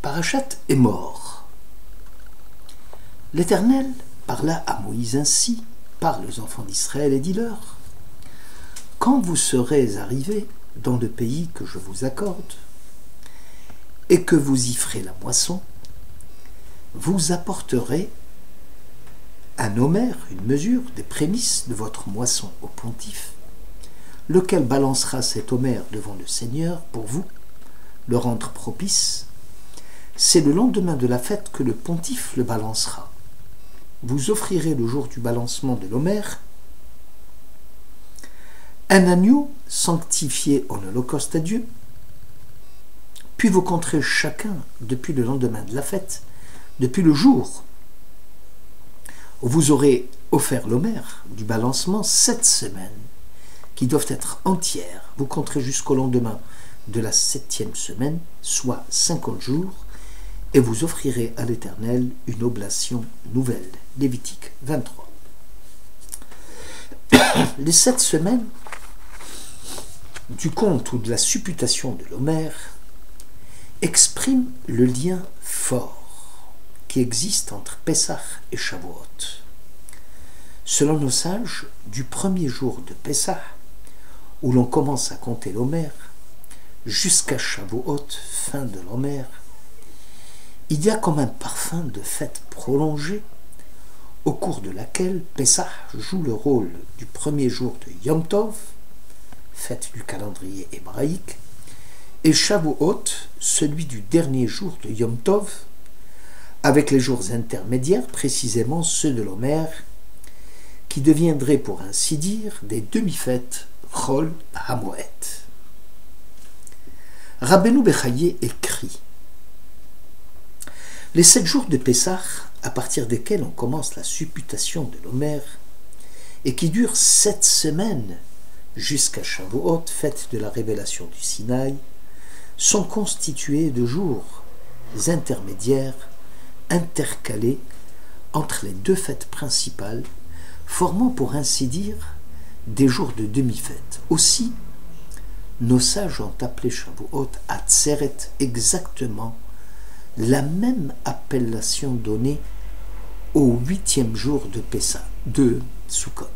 Parachat est mort. L'Éternel parla à Moïse ainsi, parle aux enfants d'Israël et dis-leur, quand vous serez arrivés dans le pays que je vous accorde, et que vous y ferez la moisson, vous apporterez un homère, une mesure des prémices de votre moisson au pontife, lequel balancera cet homère devant le Seigneur pour vous, le rendre propice. C'est le lendemain de la fête que le pontife le balancera. Vous offrirez le jour du balancement de l'homère un agneau sanctifié en holocauste à Dieu, puis vous compterez chacun depuis le lendemain de la fête, depuis le jour où vous aurez offert l'homère du balancement 7 semaines, qui doivent être entières. Vous compterez jusqu'au lendemain de la 7e semaine, soit 50 jours, et vous offrirez à l'Éternel une oblation nouvelle. Lévitique 23. Les 7 semaines du compte ou de la supputation de l'homère expriment le lien fort qui existe entre Pessah et Shavuot. Selon nos sages, du premier jour de Pessah, où l'on commence à compter l'homère, jusqu'à Shavuot, fin de l'homère, il y a comme un parfum de fête prolongée, au cours de laquelle Pessah joue le rôle du premier jour de Yom Tov, fête du calendrier hébraïque, et Shavuot, celui du dernier jour de Yom Tov, avec les jours intermédiaires, précisément ceux de l'homère, qui deviendraient pour ainsi dire des demi-fêtes Chol HaMoed. Rabbeinu Bechaye écrit: les 7 jours de Pessah, à partir desquels on commence la supputation de l'homère, et qui durent 7 semaines jusqu'à Shavuot, fête de la révélation du Sinaï, sont constitués de jours intermédiaires intercalés entre les 2 fêtes principales, formant pour ainsi dire des jours de demi-fête. Aussi, nos sages ont appelé Shavuot Atzeret, exactement la même appellation donnée au 8e jour de Pessah, de Sukkot.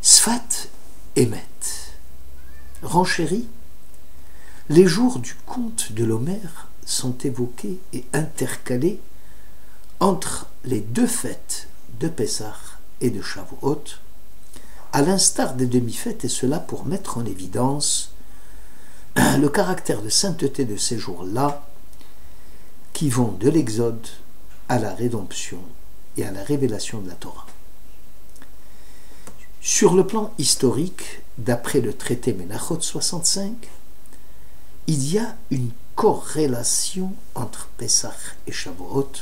Sfat Emet. Renchéri, les jours du conte de l'homère sont évoqués et intercalés entre les 2 fêtes de Pessah et de Shavuot, à l'instar des demi-fêtes, et cela pour mettre en évidence le caractère de sainteté de ces jours-là, qui vont de l'Exode à la rédemption et à la révélation de la Torah. Sur le plan historique, d'après le traité Menachot 65, il y a une corrélation entre Pessah et Shavuot,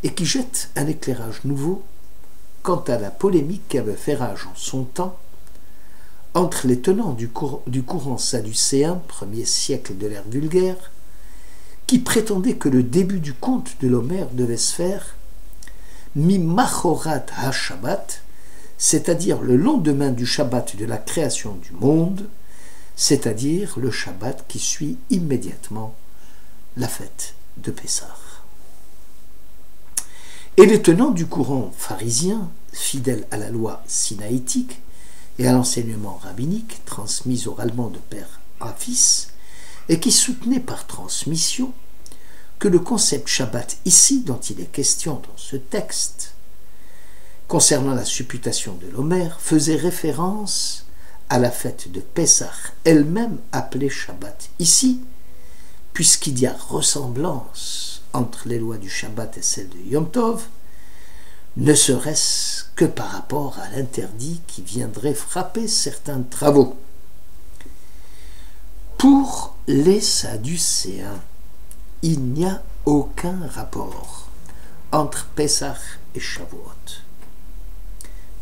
et qui jette un éclairage nouveau quant à la polémique qui avait fait rage en son temps entre les tenants du courant sadducéen, 1er siècle de l'ère vulgaire, qui prétendaient que le début du conte de l'homère devait se faire mi-machorat ha-shabbat, c'est-à-dire le lendemain du Shabbat de la création du monde, c'est-à-dire le Shabbat qui suit immédiatement la fête de Pessah. Et les tenants du courant pharisien, fidèles à la loi sinaïtique et à l'enseignement rabbinique transmis oralement de père à fils, et qui soutenaient par transmission que le concept Shabbat ici, dont il est question dans ce texte, concernant la supputation de l'homère, faisait référence à la fête de Pessah, elle-même appelée Shabbat ici, puisqu'il y a ressemblance entre les lois du Shabbat et celles de Yom Tov, ne serait-ce que par rapport à l'interdit qui viendrait frapper certains travaux. Pour les Sadducéens, il n'y a aucun rapport entre Pessah et Shavuot,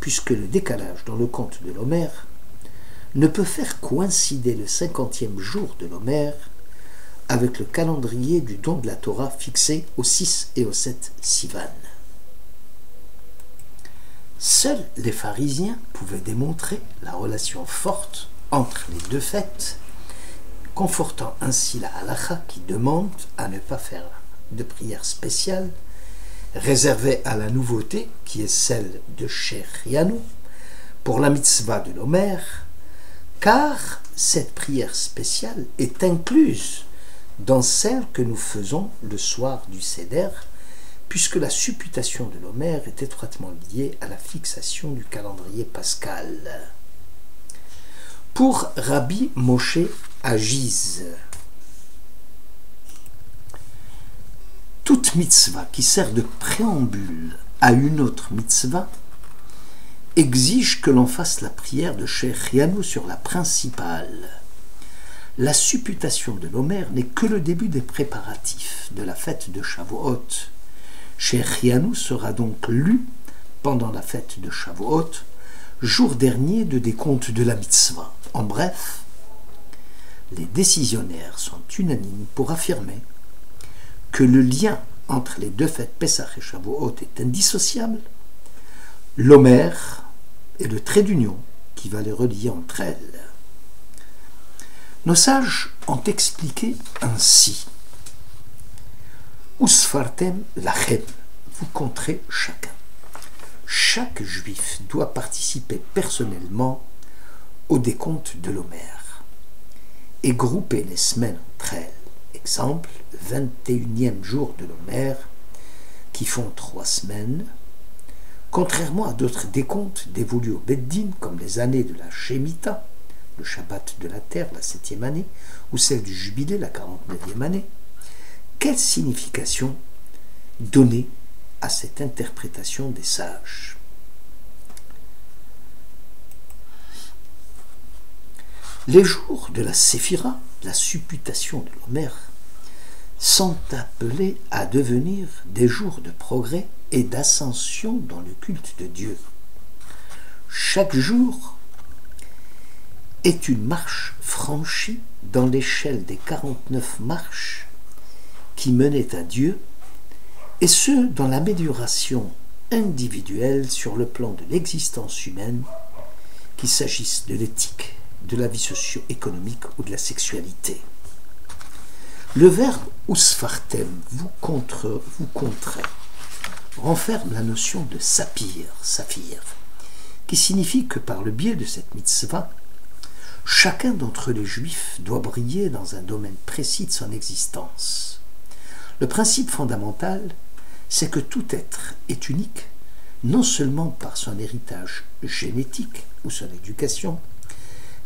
puisque le décalage dans le conte de l'homère ne peut faire coïncider le 50e jour de l'homère avec le calendrier du don de la Torah fixé au 6 et au 7 Sivan. Seuls les pharisiens pouvaient démontrer la relation forte entre les 2 fêtes confortant ainsi la halakha qui demande à ne pas faire de prière spéciale réservée à la nouveauté qui est celle de Shechianu pour la mitzvah de l'Omer, car cette prière spéciale est incluse dans celle que nous faisons le soir du Seder, puisque la supputation de l'Omer est étroitement liée à la fixation du calendrier pascal. Pour Rabbi Moshe Agiz, toute mitzvah qui sert de préambule à une autre mitzvah exige que l'on fasse la prière de Shechianu sur la principale. La supputation de l'Omer n'est que le début des préparatifs de la fête de Shavuot. Shechianu sera donc lu pendant la fête de Shavuot, jour dernier de décompte de la mitzvah. En bref, les décisionnaires sont unanimes pour affirmer que le lien entre les deux fêtes Pessah et Shavuot est indissociable. L'Omer est le trait d'union qui va les relier entre elles. Nos sages ont expliqué ainsi. Usfartem lachem, vous compterez chacun. Chaque juif doit participer personnellement au décompte de l'Omer et grouper les semaines entre elles. Exemple, 21e jour de l'Omer, qui font 3 semaines, contrairement à d'autres décomptes dévolus au Beddin, comme les années de la Shemitah, le Shabbat de la terre, la 7e année, ou celle du Jubilé, la 49e année. Quelle signification donner à cette interprétation des sages? Les jours de la Séphira, la supputation de l'Omer, sont appelés à devenir des jours de progrès et d'ascension dans le culte de Dieu. Chaque jour est une marche franchie dans l'échelle des 49 marches qui menaient à Dieu, et ce, dans l'amélioration individuelle sur le plan de l'existence humaine, qu'il s'agisse de l'éthique, de la vie socio-économique ou de la sexualité. Le verbe usfartem, vous compterez, renferme la notion de saphir, qui signifie que par le biais de cette mitzvah, chacun d'entre les juifs doit briller dans un domaine précis de son existence. Le principe fondamental, c'est que tout être est unique, non seulement par son héritage génétique ou son éducation,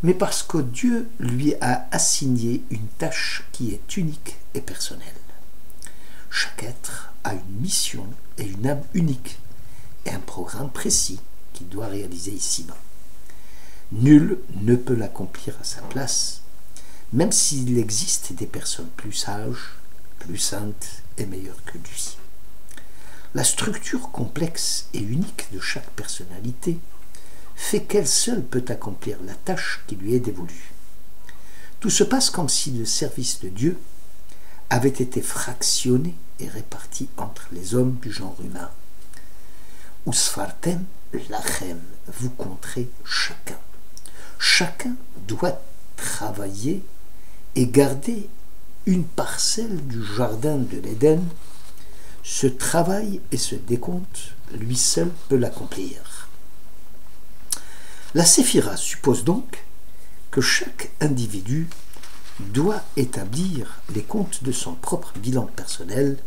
mais parce que Dieu lui a assigné une tâche qui est unique et personnelle. Chaque être a une mission et une âme unique, et un programme précis qu'il doit réaliser ici-bas. Nul ne peut l'accomplir à sa place, même s'il existe des personnes plus sages, plus saintes et meilleures que lui. La structure complexe et unique de chaque personnalité fait qu'elle seule peut accomplir la tâche qui lui est dévolue. Tout se passe comme si le service de Dieu avait été fractionné et réparti entre les hommes du genre humain. Usfartem lachem, vous compterez chacun. Chacun doit travailler et garder une parcelle du jardin de l'Éden. Ce travail et ce décompte, lui seul peut l'accomplir. La séphira suppose donc que chaque individu doit établir les comptes de son propre bilan personnel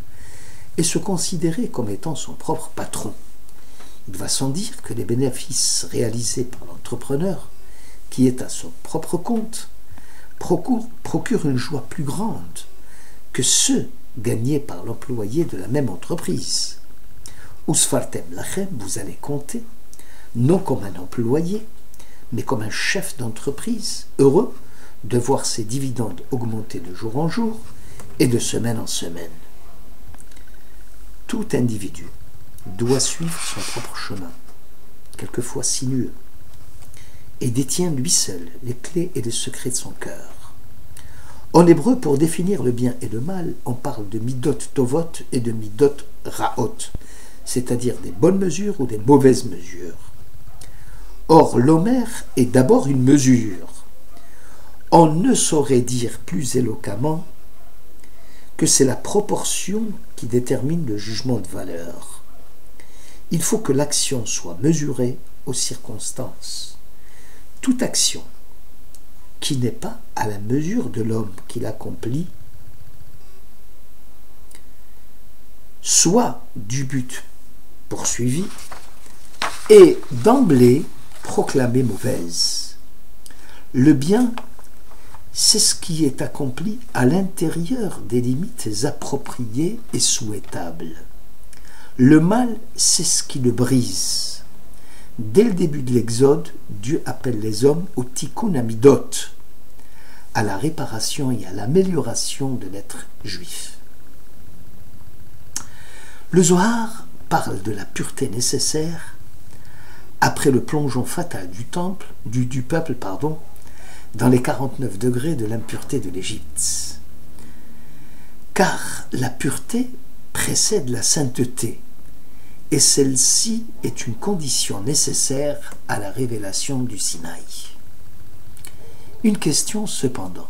et se considérer comme étant son propre patron. Il va sans dire que les bénéfices réalisés par l'entrepreneur, qui est à son propre compte, procurent une joie plus grande que ceux gagnés par l'employé de la même entreprise. Usfartem lachem, vous allez compter, non comme un employé, mais comme un chef d'entreprise, heureux de voir ses dividendes augmenter de jour en jour et de semaine en semaine. Tout individu doit suivre son propre chemin, quelquefois sinueux, et détient lui seul les clés et les secrets de son cœur. En hébreu, pour définir le bien et le mal, on parle de midot tovot et de midot raot, c'est-à-dire des bonnes mesures ou des mauvaises mesures. Or, l'Omer est d'abord une mesure. On ne saurait dire plus éloquemment que c'est la proportion qui détermine le jugement de valeur. Il faut que l'action soit mesurée aux circonstances. Toute action qui n'est pas à la mesure de l'homme qui l'accomplit, soit du but poursuivi et d'emblée proclamée mauvaise. Le bien, c'est ce qui est accompli à l'intérieur des limites appropriées et souhaitables. Le mal, c'est ce qui le brise. Dès le début de l'Exode, Dieu appelle les hommes au tikkun hamidot, à la réparation et à l'amélioration de l'être juif. Le Zohar parle de la pureté nécessaire après le plongeon fatal du peuple, dans les 49 degrés de l'impureté de l'Égypte. Car la pureté précède la sainteté, et celle-ci est une condition nécessaire à la révélation du Sinaï. Une question cependant.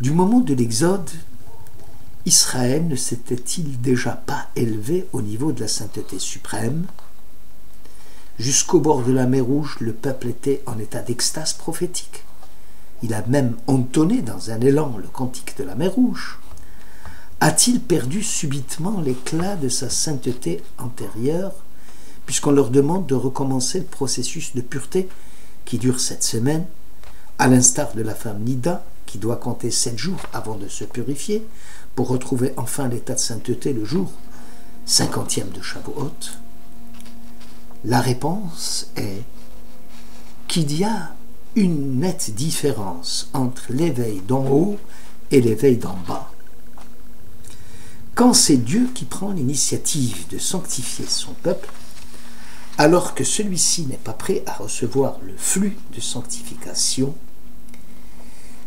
Du moment de l'Exode, Israël ne s'était-il déjà pas élevé au niveau de la sainteté suprême? Jusqu'au bord de la mer Rouge, le peuple était en état d'extase prophétique. Il a même entonné dans un élan le cantique de la mer Rouge. A-t-il perdu subitement l'éclat de sa sainteté antérieure, puisqu'on leur demande de recommencer le processus de pureté qui dure 7 semaines, à l'instar de la femme Nida, qui doit compter 7 jours avant de se purifier, pour retrouver enfin l'état de sainteté le jour 50e de Shavuot? La réponse est qu'il y a une nette différence entre l'éveil d'en haut et l'éveil d'en bas. Quand c'est Dieu qui prend l'initiative de sanctifier son peuple, alors que celui-ci n'est pas prêt à recevoir le flux de sanctification,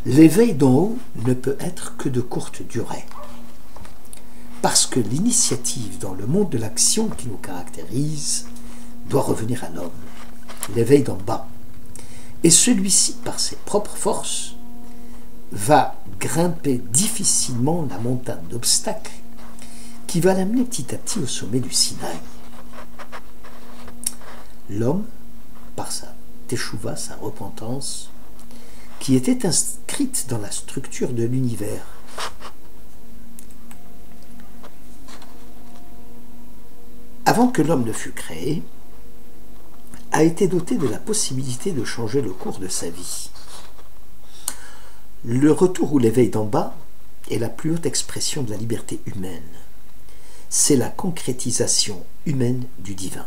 l'éveil d'en haut ne peut être que de courte durée. Parce que l'initiative dans le monde de l'action qui nous caractérise doit revenir à l'homme, l'éveil d'en bas. Et celui-ci, par ses propres forces, va grimper difficilement la montagne d'obstacles qui va l'amener petit à petit au sommet du Sinaï. L'homme, par sa teshuva, sa repentance, qui était inscrite dans la structure de l'univers, avant que l'homme ne fût créé, a été doté de la possibilité de changer le cours de sa vie. Le retour ou l'éveil d'en bas est la plus haute expression de la liberté humaine. C'est la concrétisation humaine du divin.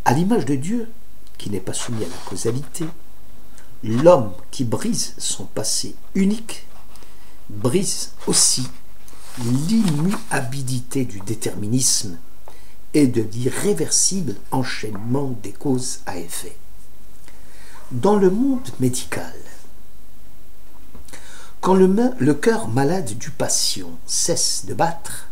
À l'image de Dieu, qui n'est pas soumis à la causalité, l'homme qui brise son passé unique brise aussi l'immuabilité du déterminisme et de l'irréversible enchaînement des causes à effet. Dans le monde médical, quand le cœur malade du patient cesse de battre,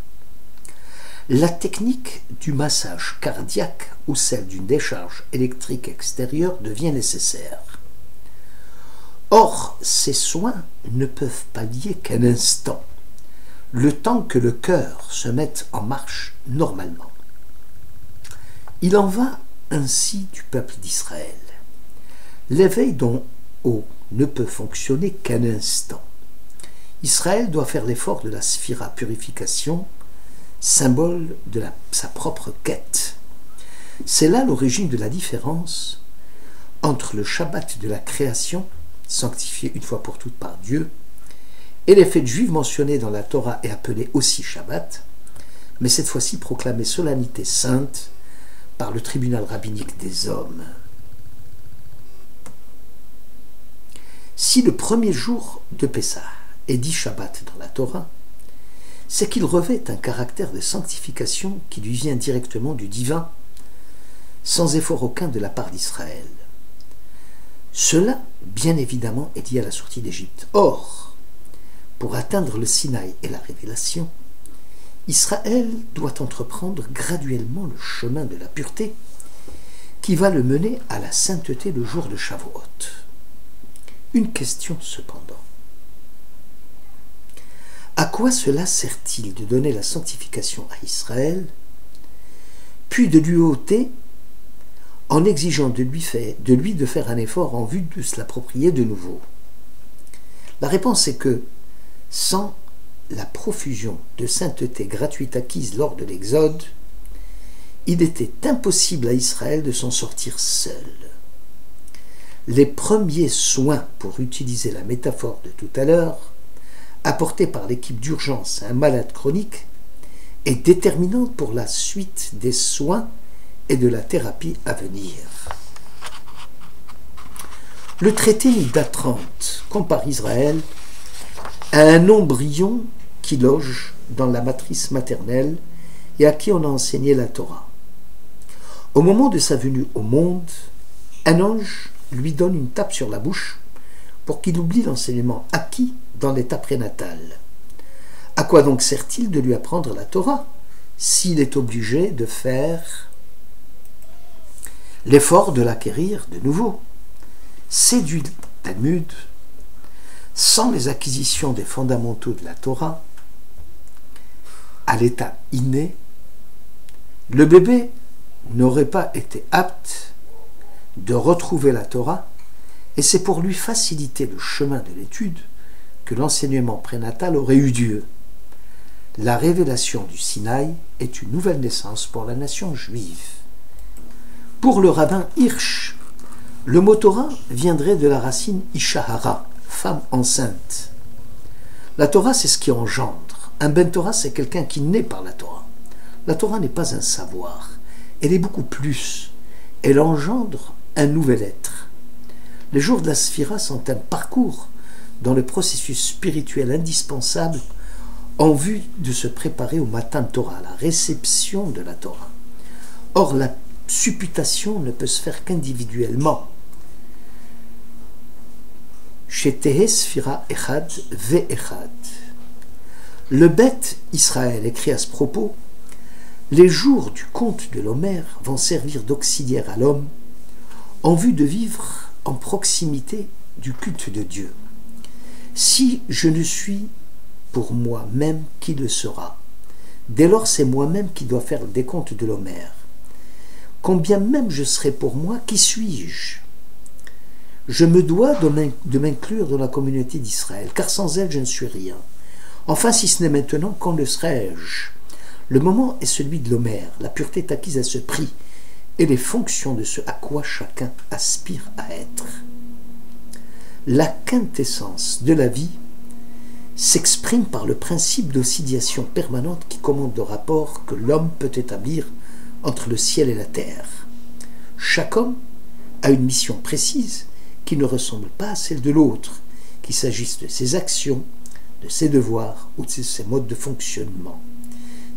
la technique du massage cardiaque ou celle d'une décharge électrique extérieure devient nécessaire. Or, ces soins ne peuvent pallier qu'un instant, le temps que le cœur se mette en marche normalement. Il en va ainsi du peuple d'Israël. L'éveil d'en haut ne peut fonctionner qu'un instant. Israël doit faire l'effort de la sphira purification, symbole de sa propre quête. C'est là l'origine de la différence entre le Shabbat de la création, sanctifié une fois pour toutes par Dieu, et les fêtes juives mentionnées dans la Torah et appelées aussi Shabbat, mais cette fois-ci proclamées solennité sainte par le tribunal rabbinique des hommes. Si le premier jour de Pessah est dit Shabbat dans la Torah, c'est qu'il revêt un caractère de sanctification qui lui vient directement du divin, sans effort aucun de la part d'Israël. Cela, bien évidemment, est lié à la sortie d'Égypte. Or, pour atteindre le Sinaï et la révélation, Israël doit entreprendre graduellement le chemin de la pureté qui va le mener à la sainteté le jour de Shavuot. Une question cependant. À quoi cela sert-il de donner la sanctification à Israël, puis de lui ôter en exigeant de lui de faire un effort en vue de se l'approprier de nouveau? La réponse est que, sans la profusion de sainteté gratuite acquise lors de l'Exode, il était impossible à Israël de s'en sortir seul. Les premiers soins, pour utiliser la métaphore de tout à l'heure, apportés par l'équipe d'urgence à un malade chronique, est déterminante pour la suite des soins et de la thérapie à venir. Le traité Nida 30 compare Israël à un embryon qui loge dans la matrice maternelle et à qui on a enseigné la Torah. Au moment de sa venue au monde, un ange lui donne une tape sur la bouche pour qu'il oublie l'enseignement acquis dans l'état prénatal. À quoi donc sert-il de lui apprendre la Torah s'il est obligé de faire l'effort de l'acquérir de nouveau? C'est du Talmud. Sans les acquisitions des fondamentaux de la Torah, à l'état inné, le bébé n'aurait pas été apte de retrouver la Torah, et c'est pour lui faciliter le chemin de l'étude que l'enseignement prénatal aurait eu lieu. La révélation du Sinaï est une nouvelle naissance pour la nation juive. Pour le rabbin Hirsch, le mot Torah viendrait de la racine Ishahara, femme enceinte. La Torah, c'est ce qui engendre. Un Ben Torah, c'est quelqu'un qui naît par la Torah. La Torah n'est pas un savoir, elle est beaucoup plus. Elle engendre un nouvel être. Les jours de la Sphira sont un parcours dans le processus spirituel indispensable en vue de se préparer au Matan Torah, la réception de la Torah. Or, la supputation ne peut se faire qu'individuellement. Chez Tehe Sphira Echad Ve Echad. Le Beth Israël écrit à ce propos: les jours du conte de l'Homère vont servir d'auxiliaire à l'homme en vue de vivre en proximité du culte de Dieu. Si je ne suis pour moi-même, qui le sera? Dès lors, c'est moi-même qui dois faire le décompte de l'Homère. Combien même je serai pour moi, qui suis-je? Je me dois de m'inclure dans la communauté d'Israël, car sans elle, je ne suis rien. Enfin, si ce n'est maintenant, quand le serai-je? Le moment est celui de l'Homère, la pureté est acquise à ce prix, et les fonctions de ce à quoi chacun aspire à être. La quintessence de la vie s'exprime par le principe d'oscillation permanente qui commande le rapport que l'homme peut établir entre le ciel et la terre. Chaque homme a une mission précise qui ne ressemble pas à celle de l'autre, qu'il s'agisse de ses actions, de ses devoirs ou de ses modes de fonctionnement.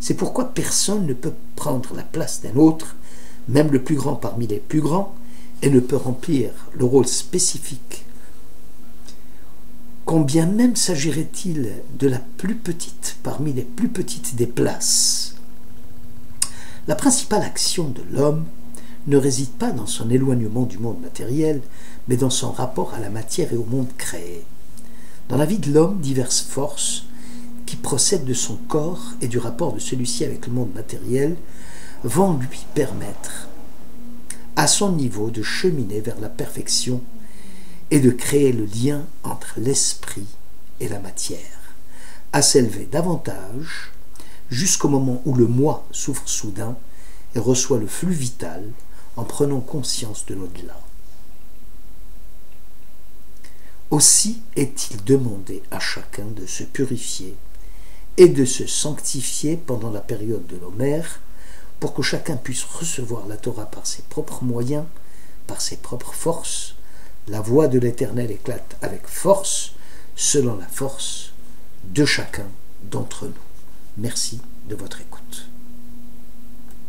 C'est pourquoi personne ne peut prendre la place d'un autre, même le plus grand parmi les plus grands, et ne peut remplir le rôle spécifique. Combien même s'agirait-il de la plus petite parmi les plus petites des places? La principale action de l'homme ne réside pas dans son éloignement du monde matériel, mais dans son rapport à la matière et au monde créé. Dans la vie de l'homme, diverses forces qui procèdent de son corps et du rapport de celui-ci avec le monde matériel vont lui permettre, à son niveau, de cheminer vers la perfection et de créer le lien entre l'esprit et la matière, à s'élever davantage jusqu'au moment où le moi s'ouvre soudain et reçoit le flux vital en prenant conscience de l'au-delà. Aussi est-il demandé à chacun de se purifier et de se sanctifier pendant la période de l'Homère pour que chacun puisse recevoir la Torah par ses propres moyens, par ses propres forces. La voix de l'Éternel éclate avec force, selon la force de chacun d'entre nous. Merci de votre écoute.